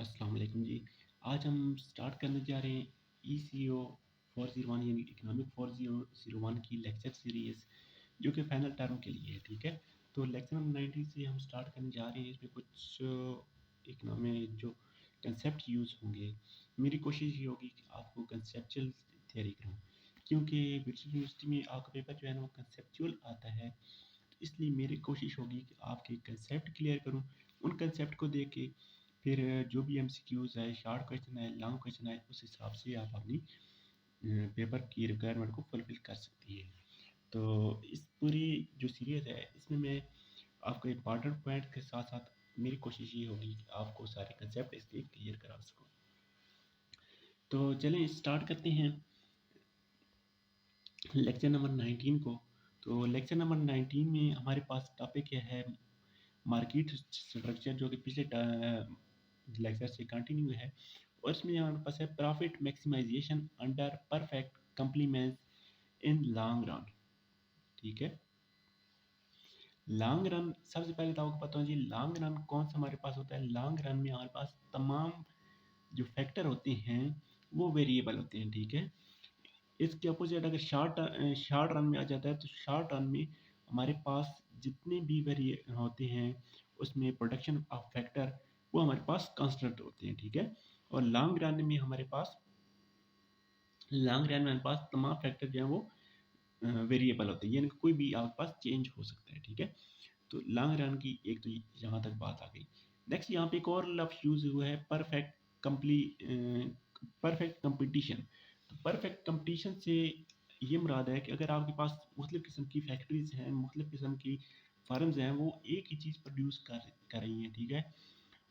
अस्सलाम वालेकुम जी। आज हम स्टार्ट करने जा रहे हैं ECO 401 यानी इकोनॉमिक 401 की लेक्चर सीरीज़ जो कि फाइनल टर्म के लिए है, ठीक है? तो लेक्चर नंबर 19 से हम स्टार्ट करने जा रहे हैं। इसमें कुछ इकोनॉमिक जो कंसेप्ट यूज़ होंगे। मेरी कोशिश ये होगी कि आपको कंसेप्चुअल थियरी कराऊँ, क्योंकि ब्रिटिश यूनिवर्सिटी में आपका पेपर जो है ना वो कंसेप्चुअल आता है। तो इसलिए मेरी कोशिश होगी कि आपके कंसेप्ट क्लियर करूँ। उन कंसेप्ट को देख के फिर जो भी एमसीक्यूज़ है, शॉर्ट क्वेश्चन है, लॉन्ग क्वेश्चन है, उस हिसाब से आप अपनी पेपर की रिक्वायरमेंट को फुलफ़िल कर सकती है। तो इस पूरी जो सीरीज़ है, इसमें मैं आपको इम्पोर्टेंट पॉइंट के साथ-साथ मेरी कोशिश ये होगी कि आपको सारे कंसेप्ट इसके क्लियर करा सकूँ। तो चलें स्टार्ट करते हैं लेक्चर नंबर 19 को। तो लेक्चर नंबर 19 में हमारे पास टॉपिक क्या है? मार्केट स्ट्रक्चर, जो कि पिछले लेक्चर से कंटिन्यू है। और इसमें हमारे पास है profit maximisation under perfect complements in long run, ठीक है? लॉन्ग रन, सबसे पहले तो आपको पता होना चाहिए लॉन्ग रन कौन सा हमारे पास होता है। लॉन्ग रन में हमारे पास तमाम जो फैक्टर होते हैं वो वेरिएबल होते हैं, ठीक है? इसके अपोजिट अगर शॉर्ट रन में आ जाता है, तो शॉर्ट रन में हमारे पास जितने भी वेरिए होते हैं उसमें प्रोडक्शन ऑफ फैक्टर वो हमारे पास कांस्टेंट होते हैं, ठीक है? और लॉन्ग रन में हमारे पास तमाम फैक्टर जो है वो वेरिएबल होते हैं, यानी कि कोई भी आपके पास चेंज हो सकता है, ठीक है? तो लॉन्ग रन की एक तो यहाँ तक बात आ गई। नेक्स्ट यहाँ पे एक और लफ्ज़ यूज़ हुआ है परफेक्ट कंपटीशन। तो परफेक्ट कंपटीशन से ये मुराद है कि अगर आपके पास मुख्तलिफ़ किस्म की फैक्ट्रीज़ हैं, मुख्तलिफ़ किस्म की फर्म्स हैं, वो एक ही चीज़ प्रोड्यूस कर रही हैं, ठीक है?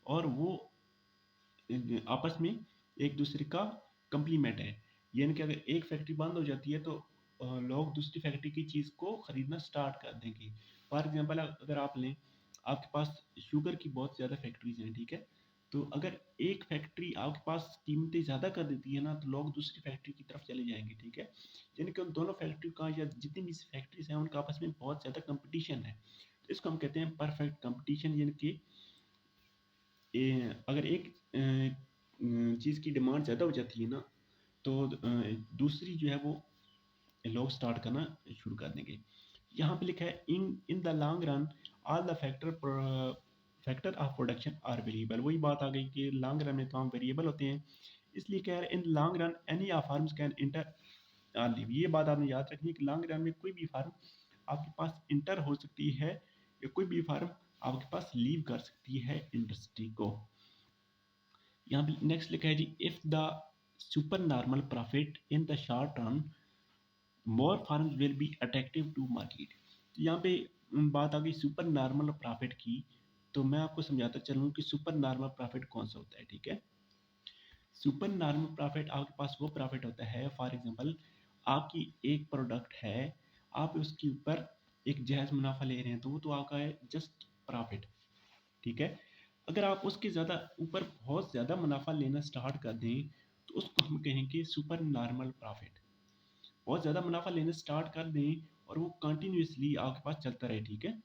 और वो आपस में एक दूसरे का कम्प्लीमेंट है। यानी कि अगर एक फैक्ट्री बंद हो जाती है तो लोग दूसरी फैक्ट्री की चीज़ को ख़रीदना स्टार्ट कर देंगे। फॉर एग्ज़ाम्पल अगर आप लें, आपके पास शुगर की बहुत ज़्यादा फैक्ट्रीज़ हैं, ठीक है? तो अगर एक फैक्ट्री आपके पास कीमतें ज़्यादा कर देती है ना, तो लोग दूसरी फैक्ट्री की तरफ चले जाएँगे, ठीक है? यानी कि उन दोनों फैक्ट्री का या जितनी भी फैक्ट्रीज़ हैं, उनका आपस में बहुत ज़्यादा कॉम्पिटिशन है। तो इसको हम कहते हैं परफेक्ट कॉम्पिटिशन, यानी कि अगर एक चीज़ की डिमांड ज़्यादा हो जाती है ना, तो दूसरी जो है वो लोग स्टार्ट करना शुरू कर देंगे। यहाँ पे लिखा है in in the long run all the factor of production are variable. वही बात आ गई कि लॉन्ग रन में तमाम वेरिएबल होते हैं, इसलिए कह रहे हैं इन long run any of firms can inter और लीव। ये बात आपने याद रखनी है कि लॉन्ग रन में कोई भी फर्म आपके पास इंटर हो सकती है या कोई भी फर्म आपके पास लीव कर सकती है इंडस्ट्री को। यहाँ पे नेक्स्ट लिखा है जी, if the super normal profit in the short run more firms will be attractive to market. तो यहाँ पे बात आ गई सुपर नॉर्मल प्रॉफिट की। तो मैं आपको समझाता चलूँ कि सुपर नॉर्मल प्रॉफिट कौन सा होता है, ठीक है? सुपर नॉर्मल प्रॉफिट आपके पास वो प्रॉफिट होता है, फॉर एग्जांपल आपकी एक प्रोडक्ट है, आप उसके ऊपर एक जायज़ मुनाफा ले रहे हैं, तो वो तो आपका है जस्ट प्रॉफिट, ठीक है? अगर आप उसके ज़्यादा ऊपर बहुत ज़्यादा मुनाफा लेना स्टार्ट कर दें, तो उसको हम कहेंगे सुपर नॉर्मल प्रॉफिट। बहुत ज़्यादा मुनाफा लेना स्टार्ट कर दें और वो कंटिन्यूअसली आपके पास चलता रहे, ठीक है?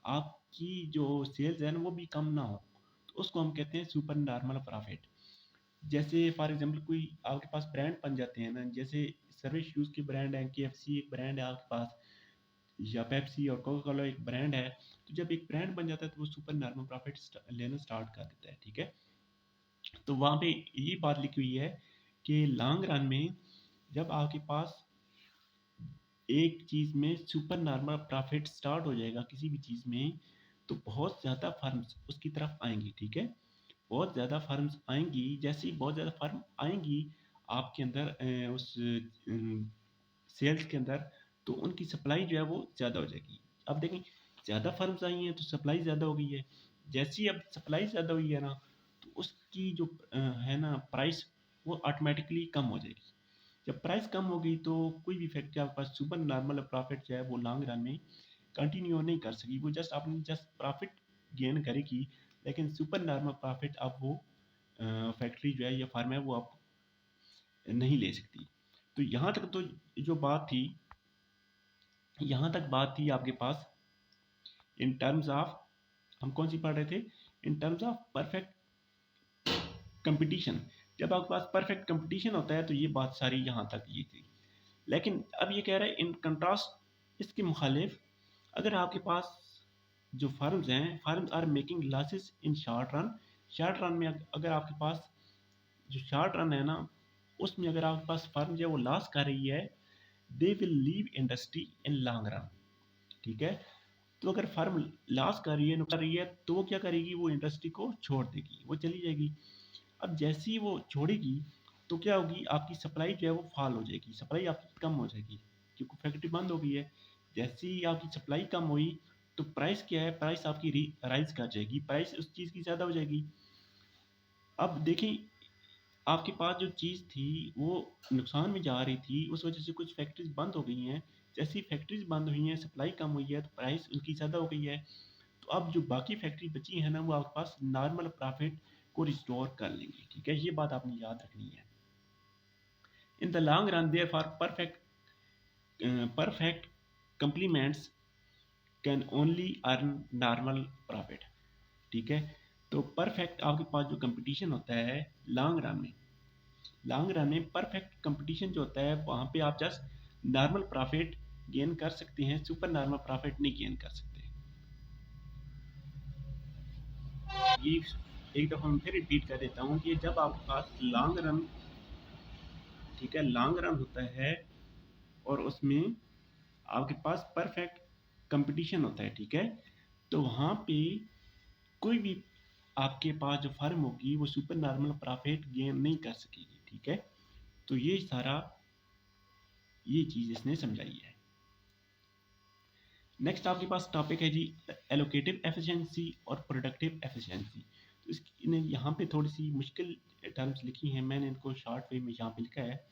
आपकी जो सेल्स है ना वो भी कम ना हो, तो उसको हम कहते हैं सुपर नॉर्मल प्रॉफिट। जैसे फॉर एग्जांपल कोई आपके पास ब्रांड बन जाते हैं ना, जैसे सर्विस शूज़ के ब्रांड है, केएफसी एक ब्रांड है आपके पास, या पेप्सी और कोका कोला एक ब्रांड है। तो जब एक ब्रांड बन जाता है तो वो सुपर नॉर्मल प्रॉफिट लेना स्टार्ट कर देता है, ठीक है? तो वहाँ पे ये बात लिखी हुई है कि लॉन्ग रन में जब आपके पास एक चीज़ में सुपर नॉर्मल प्रॉफिट स्टार्ट हो जाएगा किसी भी चीज़ में, तो बहुत ज़्यादा फर्म्स उसकी तरफ आएँगी, ठीक है? बहुत ज़्यादा फर्म्स आएँगी, जैसे ही बहुत ज़्यादा फर्म आएँगी आपके अंदर सेल्स के अंदर, तो उनकी सप्लाई जो है वो ज़्यादा हो जाएगी। अब देखें, ज़्यादा फर्म्स आई हैं तो सप्लाई ज़्यादा हो गई है। जैसे ही अब सप्लाई ज़्यादा हुई है ना, तो उसकी जो है ना प्राइस, वो ऑटोमैटिकली कम हो जाएगी। जब प्राइस कम होगी तो कोई भी फैक्ट्री आपके पास सुपर नॉर्मल प्रॉफिट जो है वो लॉन्ग रन में कंटिन्यू नहीं कर सकी। वो जस्ट अपनी जस्ट प्रॉफिट गेन करेगी, लेकिन सुपर नॉर्मल प्रॉफिट अब वो फैक्ट्री जो है या फर्म है वो आप नहीं ले सकती। तो यहाँ तक तो जो बात थी, यहाँ तक बात थी आपके पास इन टर्म्स ऑफ, हम कौन सी पढ़ रहे थे? In terms of perfect competition, जब आपके पास परफेक्ट कंपटीशन होता है तो ये बात सारी यहाँ तक ये थी। लेकिन अब ये कह रहा है इन कंट्रास्ट, इसके मुखालिफ, अगर आपके पास जो फर्म्स हैं, firms are making losses in short run, short run में अगर आपके पास जो शॉर्ट रन है ना, उसमें अगर आपके पास फर्म जो है वो लॉस कर रही है, they will leave industry in long run. ठीक है, तो अगर फर्म लॉस कर रही है, नुकसान कर रही है, तो वो क्या करेगी, वो इंडस्ट्री को छोड़ देगी, वो चली जाएगी। अब जैसे ही वो छोड़ेगी तो क्या होगी, आपकी सप्लाई जो है वो फॉल हो जाएगी, सप्लाई आपकी कम हो जाएगी क्योंकि फैक्ट्री बंद हो गई है। जैसे ही आपकी सप्लाई कम हुई तो प्राइस क्या है, प्राइस आपकी राइज कर जाएगी, प्राइस उस चीज़ की ज़्यादा हो जाएगी। अब देखें, आपके पास जो चीज़ थी वो नुकसान में जा रही थी, उस वजह से कुछ फैक्ट्रीज बंद हो गई हैं। जैसे ही फैक्ट्रीज बंद हुई हैं, सप्लाई कम हुई है, तो प्राइस उनकी ज़्यादा हो गई है। तो अब जो बाकी फैक्ट्री बची है ना, वो आपके पास नॉर्मल प्रॉफिट को रिस्टोर कर लेंगी। ठीक है, ये बात आपने याद रखनी है। In the long run there for perfect complements can only earn normal profit. ठीक है, तो परफेक्ट आपके पास जो कंपटीशन होता है लॉन्ग रन में, लॉन्ग रन में परफेक्ट कंपटीशन जो होता है वहाँ पे आप जस्ट नॉर्मल प्रॉफिट गेन कर सकते हैं, सुपर नॉर्मल प्रॉफिट नहीं गेन कर सकते। ये एक दफ़ा मैं फिर रिपीट कर देता हूँ कि जब आपके पास लॉन्ग रन, ठीक है, लॉन्ग रन होता है और उसमें आपके पास परफेक्ट कंपटीशन होता है, ठीक है, तो वहाँ पे कोई भी आपके पास जो फर्म होगी वो सुपर नॉर्मल प्रॉफिट गेन नहीं कर सकेगी। ठीक है, तो ये सारा ये चीज़ इसने समझाई है। नेक्स्ट आपके पास टॉपिक है जी एलोकेटिव एफिशिएंसी और प्रोडक्टिव एफिशिएंसी। तो इसने यहाँ पे थोड़ी सी मुश्किल टर्म्स लिखी हैं, मैंने इनको शॉर्ट वे में यहाँ पे लिखा है,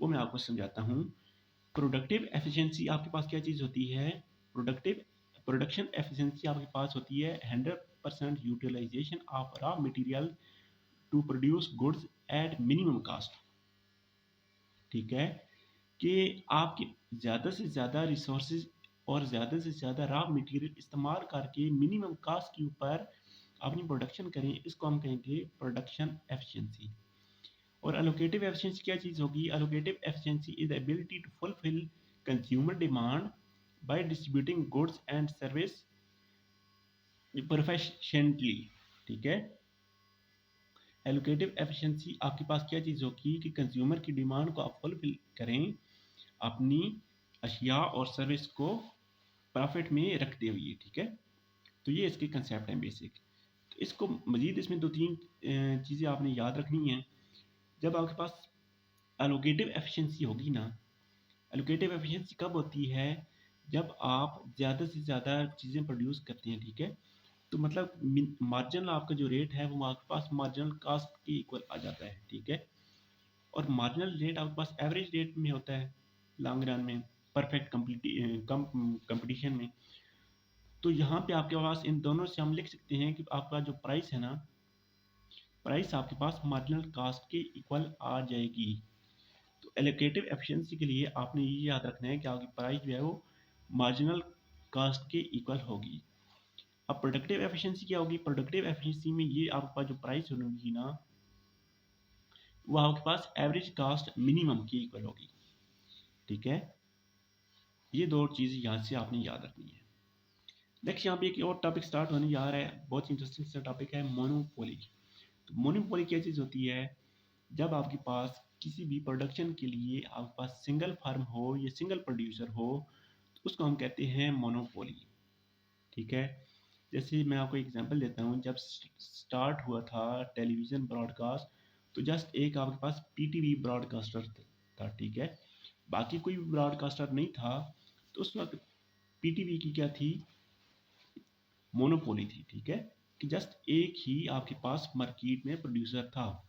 वो मैं आपको समझाता हूँ। प्रोडक्टिव एफिशिएंसी आपके पास क्या चीज़ होती है, प्रोडक्टिव प्रोडक्शन एफिशिएंसी आपके पास होती है 100% utilisation of raw material to produce goods at minimum cost. ठीक है, कि आपके ज़्यादा से ज़्यादा रिसोर्सेज और ज़्यादा से ज़्यादा रॉ मटेरियल इस्तेमाल करके मिनिमम कॉस्ट के ऊपर अपनी प्रोडक्शन करें, इसको हम कहेंगे प्रोडक्शन एफिशिएंसी। और एलोकेटिव एफिशिएंसी क्या चीज़ होगी, allocative efficiency is the ability to fulfil consumer demand by distributing goods and service professionally. ठीक है, एलोकेटिव एफिशिएंसी आपके पास क्या चीज़ होगी कि कंज्यूमर की डिमांड को आप फुलफिल करें अपनी अशिया और सर्विस को प्रॉफिट में रखते हुए। ठीक है, तो ये इसके कंसेप्ट हैं बेसिक। तो इसको मज़ीद इसमें दो तीन चीज़ें आपने याद रखनी हैं। जब आपके पास एलोकेटिव एफिशिएंसी होगी ना, एलोकेटिव एफिशिएंसी कब होती है, जब आप ज़्यादा से ज़्यादा चीज़ें प्रोड्यूस करते हैं। ठीक है, तो मतलब मार्जिनल आपका जो रेट है वो आपके पास मार्जिनल कास्ट के इक्वल आ जाता है। ठीक है, और मार्जिनल रेट आपके पास एवरेज रेट में होता है लॉन्ग रन में, परफेक्ट कंपटीशन में। तो यहाँ पे आपके पास इन दोनों से हम लिख सकते हैं कि आपका जो प्राइस है ना, प्राइस आपके पास मार्जिनल कास्ट के इक्वल आ जाएगी। तो एलोकेटिव एफिशिएंसी के लिए आपने ये याद रखना है कि आपकी प्राइस जो है वो मार्जिनल कास्ट के इक्वल होगी। अब प्रोडक्टिव एफिशिएंसी क्या होगी, प्रोडक्टिव एफिशिएंसी में ये आपके पास जो प्राइस होगी ना, वो आपके पास एवरेज कास्ट मिनिमम की इक्वल होगी। ठीक है, ये दो चीज़ यहाँ से आपने याद रखनी है। नेक्स्ट यहाँ पे एक और टॉपिक स्टार्ट होने जा रहा है, बहुत इंटरेस्टिंग सा टॉपिक है, मोनोपोली। तो मोनोपोली क्या चीज़ होती है, जब आपके पास किसी भी प्रोडक्शन के लिए आपके पास सिंगल फार्म हो या सिंगल प्रोड्यूसर हो, तो उसको हम कहते हैं मोनोपोली। ठीक है, जैसे मैं आपको एग्जांपल देता हूँ, जब स्टार्ट हुआ था टेलीविज़न ब्रॉडकास्ट, तो जस्ट एक आपके पास पीटीवी ब्रॉडकास्टर था। ठीक है, बाकी कोई भी ब्रॉडकास्टर नहीं था, तो उस वक्त पीटीवी की क्या थी, मोनोपोली थी। ठीक है, कि जस्ट एक ही आपके पास मार्केट में प्रोड्यूसर था।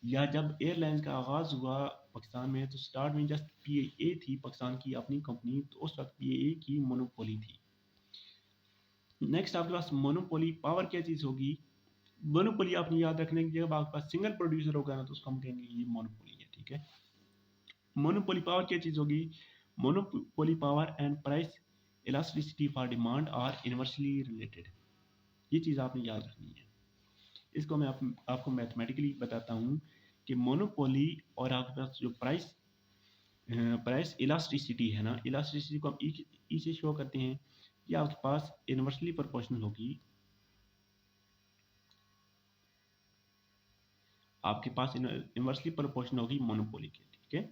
या जब एयरलाइंस का आगाज़ हुआ पाकिस्तान में, तो स्टार्ट में जस्ट पीएए थी पाकिस्तान की अपनी कंपनी, तो उस वक्त पीएए की मोनोपोली थी। नेक्स्ट आपके पास मोनोपोली पावर क्या चीज़ होगी, मोनोपोली आपने याद रखने की, जब आपके पास सिंगल प्रोड्यूसर होगा ना, तो उसको हम कहेंगे ये मोनोपोली है। ठीक है, मोनोपोली पावर क्या चीज़ होगी, monopoly power and price elasticity for demand are inversely related. ये चीज़ आपने याद रखनी है। इसको मैं आपको मैथमेटिकली बताता हूँ कि मोनोपोली और आपके पास जो प्राइस इलास्टिसिटी है ना, इलास्टिसिटी को हम ई से शो करते हैं। ये आपके पास इन्वर्सली प्रोपोर्शनल होगी, आपके पास इन्वर्सली प्रोपोर्शनल होगी मोनोपोली के, ठीक है।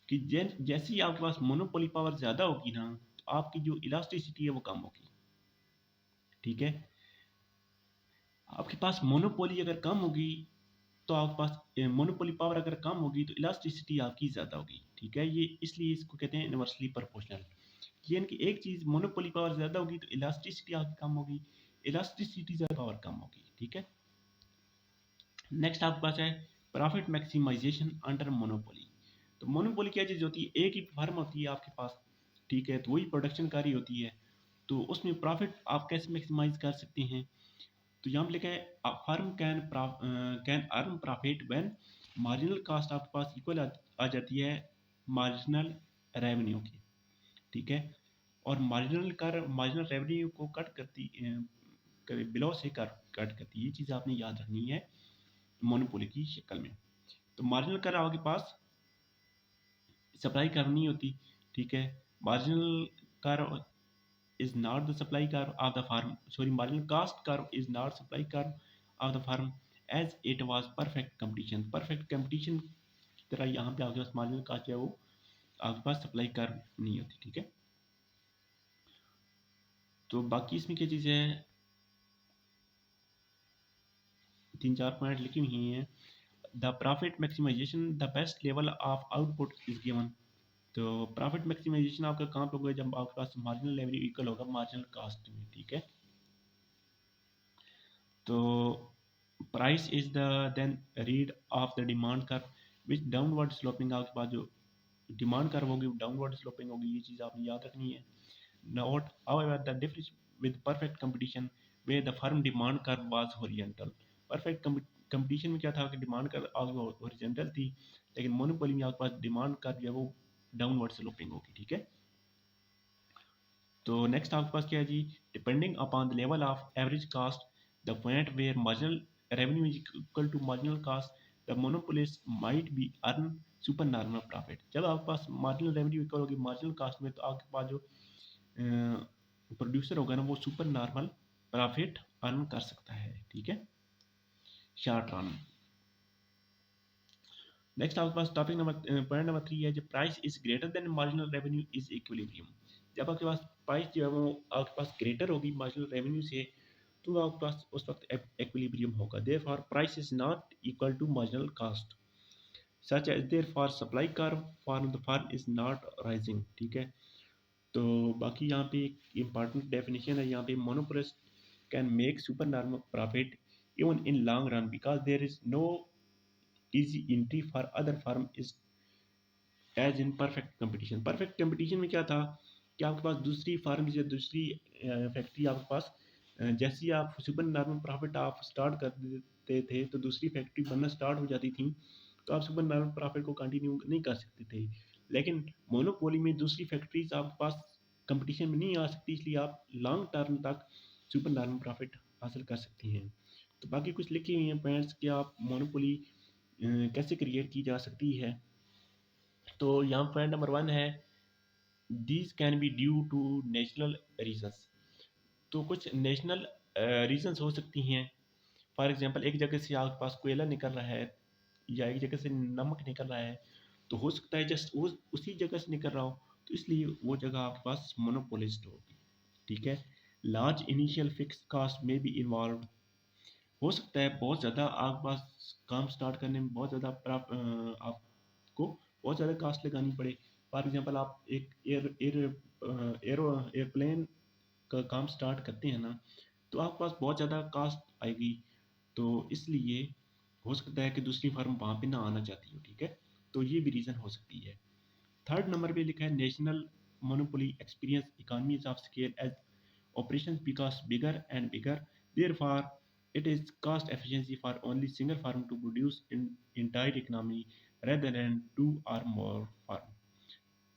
कि जैसे ही आपके पास मोनोपोली पावर ज़्यादा होगी ना, तो आपकी जो इलास्टिसिटी है वो कम होगी, ठीक है। आपके पास मोनोपोली अगर कम होगी तो आपके पास मोनोपोली पावर अगर कम होगी तो इलास्टिसिटी आपकी ज़्यादा होगी, ठीक है। ये इसलिए इसको कहते हैं इन्वर्सली प्रोपोर्शनल। यानी कि एक चीज़ मोनोपोली पावर ज़्यादा होगी तो इलास्टिसिटी आपकी कम होगी, इलास्टिसिटी ज़्यादा पावर कम होगी, ठीक है। नेक्स्ट आपके पास है प्रॉफिट मैक्सिमाइजेशन अंडर मोनोपोली। तो मोनोपोली क्या चीज़ होती है, एक ही फर्म होती है आपके पास, ठीक है, तो वही प्रोडक्शन कार्य होती है, तो उसमें प्रॉफिट आप कैसे मैक्सिमाइज कर सकते हैं। तो यहाँ पे लिखा है firm can earn profit when marginal cost आपके पास इक्वल आ जाती है मार्जिनल रेवेन्यू की, ठीक है। और मार्जिनल रेवेन्यू को कट करती बिलो से कट करती है, ये चीज़ आपने याद रखनी है मोनोपोली की शक्ल में। तो मार्जिनल कर आपके पास सप्लाई कर्व नहीं होती, ठीक है। Marginal curve is not the supply curve of the firm, sorry, marginal cost curve is not supply curve of the firm as it was perfect competition की तरह यहाँ पे आपके पास मार्जिनल कास्ट है वो आपके पास सप्लाई कर्व नहीं होती, ठीक है। तो बाकी इसमें क्या चीज़ है, 3-4 पॉइंट लिखी हुई हैं। The profit maximisation the best level of output is given. तो प्रॉफिट मैक्सिमाइजेशन आपका कहाँ पे होगा, जब आपके पास मार्जिनल रेवेन्यू इक्वल होगा मार्जिनल कास्ट में, ठीक है। तो price is the then read of the demand curve which downward sloping, आपके पास जो डिमांड कर्व होगी वो डाउनवर्ड स्लोपिंग होगी, ये चीज़ आपने याद रखनी है। Note however the difference with perfect competition where the firm demand curve was horizontal। Perfect competition में क्या था कि डिमांड कर्व आगे हॉरिजॉन्टल थी, लेकिन मोनोपोली में आपके पास डिमांड कर्व जो है वो डाउनवर्ड स्लोपिंग होगी, ठीक है। तो नेक्स्ट आपके पास क्या है जी, depending upon the level of average cost the point where marginal revenue is equal to marginal cost the monopolist might be earn super normal profit. जब आपके पास मार्जिनल रेवेन्यू इक्वल होगी मार्जिनल कास्ट में, तो आपके पास जो प्रोड्यूसर होगा ना वो सुपर नॉर्मल प्रॉफिट अर्न कर सकता है, ठीक है, शॉर्ट रन। नेक्स्ट आपके पास टॉपिक नंबर पॉइंट नंबर 3 है, जब price is greater than marginal revenue is equilibrium. जब आपके पास प्राइस जो है वो आपके पास ग्रेटर होगी मार्जिनल रेवेन्यू से, तो आपके पास उस वक्त इक्विलिब्रियम होगा। Therefore price is not equal to marginal cost such as therefore supply curve for the firm is not rising, ठीक है। तो बाकी यहाँ पे एक इम्पॉर्टेंट डेफिनेशन है, यहाँ पे monopolist can make super normal profit even in long run because there is no easy entry for other firm is as in perfect competition। Perfect competition में क्या था कि आपके पास दूसरी फार्म या दूसरी फैक्ट्री आपके पास जैसे ही आप सुपर नॉर्मल प्रॉफिट आप स्टार्ट कर देते थे तो दूसरी फैक्ट्री बनना स्टार्ट हो जाती थी, तो आप सुपर नॉर्मल प्रॉफिट को कंटिन्यू नहीं कर सकते थे। लेकिन मोनोपोली में दूसरी फैक्ट्रीज आपके पास कंपटीशन में नहीं आ सकती, इसलिए आप लॉन्ग टर्म तक सुपर नॉर्मल प्रॉफिट हासिल कर सकती हैं। तो बाकी कुछ लिखे हुए हैं पॉइंट्स कि आप मोनोपोली कैसे क्रिएट की जा सकती है। तो यहाँ पॉइंट नंबर 1 है these can be due to national reasons. तो कुछ नेशनल रीजंस हो सकती हैं। फॉर एग्जांपल एक जगह से आपके पास कोयला निकल रहा है या एक जगह से नमक निकल रहा है, तो हो सकता है जस्ट उसी जगह से निकल रहा हो, तो इसलिए वो जगह आपके पास मोनोपोलिस्ट होगी, ठीक है। लार्ज इनिशियल फिक्स कास्ट में बी इन्वॉल्व, हो सकता है बहुत ज़्यादा आपके पास काम स्टार्ट करने में बहुत ज़्यादा आपको बहुत ज़्यादा कास्ट लगानी पड़े। फॉर एग्जांपल आप एक एयरप्लेन का काम स्टार्ट करते हैं ना, तो आपके पास बहुत ज़्यादा कास्ट आएगी, तो इसलिए हो सकता है कि दूसरी फर्म वहाँ पे ना आना चाहती हो, ठीक है। तो ये भी रीज़न हो सकती है। थर्ड नंबर पे लिखा है national monopoly experience economies of scale as operations becomes bigger and bigger, therefore it is cost efficiency for only single firm to produce in entire economy rather than two or more firm।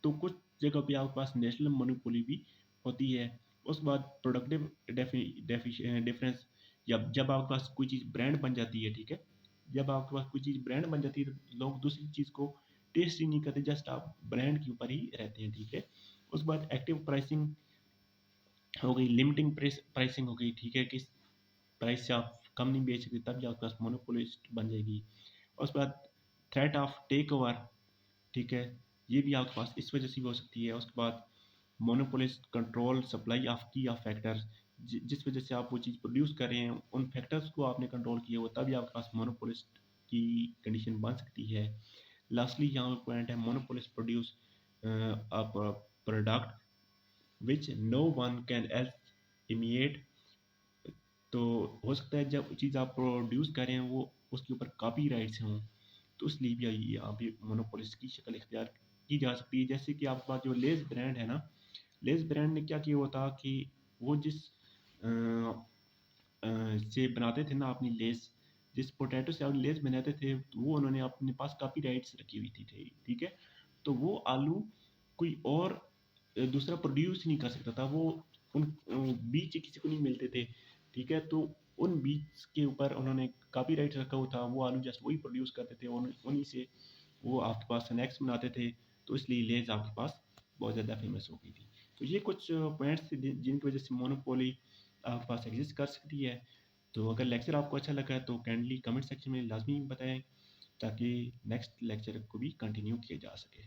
तो कुछ जगह पे आपके पास national monopoly भी होती है। उसके बाद प्रोडक्टिव डिफरेंस या जब आपके पास कोई चीज़ ब्रांड बन जाती है, ठीक है? जब आपके पास कोई चीज़ ब्रांड बन जाती है तो लोग दूसरी चीज़ को टेस्ट ही नहीं करते, जस्ट आप ब्रांड के ऊपर ही रहते हैं, ठीक है? उसके बाद एक्टिव प्राइसिंग हो गई, लिमिटिंग प्राइसिंग हो गई, ठीक है? किस प्राइस से आप कम नहीं बेच सकते, तब आपके पास मोनोपोलिस्ट बन जाएगी। और उसके बाद थ्रेट ऑफ टेक ओवर, ठीक है? ये भी आपके पास इस वजह से भी हो सकती है। उसके बाद मोनोपोलिस्ट कंट्रोल सप्लाई ऑफ की ऑफ फैक्टर्स, जिस वजह से आप वो चीज़ प्रोड्यूस कर रहे हैं उन फैक्टर्स को आपने कंट्रोल किया हो, तभी आपके पास मोनोपोलिस्ट की कंडीशन बन सकती है। लास्टली यहाँ पे पॉइंट है, monopolist produce a product which no one can else imitate. तो हो सकता है जब चीज़ आप प्रोड्यूस कर रहे हैं वो उसके ऊपर कॉपी राइट्स हों, तो इसलिए भी यहाँ पे मोनोपोलिस्ट की शक्ल इख्तियार की जा सकती है। जैसे कि आपके पास जो लेस ब्रांड है ना, लेस ब्रांड ने क्या किया हुआ था कि वो जिस से बनाते थे ना अपनी लेस, जिस पोटैटो से आप लेस बनाते थे, तो वो उन्होंने अपने पास कॉपी राइट्स रखी हुई थी, ठीक है? तो वो आलू कोई और दूसरा प्रोड्यूस नहीं कर सकता था, वो उन बीज किसी को नहीं मिलते थे, ठीक है? तो उन बीज के ऊपर उन्होंने कॉपीराइट रखा हुआ था, वो आलू जस्ट वही प्रोड्यूस करते थे, उन्हीं से वो आपके पास स्नैक्स बनाते थे, तो इसलिए लेज़ आपके पास बहुत ज़्यादा फेमस हो गई थी। तो ये कुछ पॉइंट्स थे जिनकी वजह से मोनोपोली आपके पास एग्जिस्ट कर सकती है। तो अगर लेक्चर आपको अच्छा लगा है तो काइंडली कमेंट सेक्शन में लाजमी बताएं, ताकि नेक्स्ट लेक्चर को भी कंटिन्यू किया जा सके।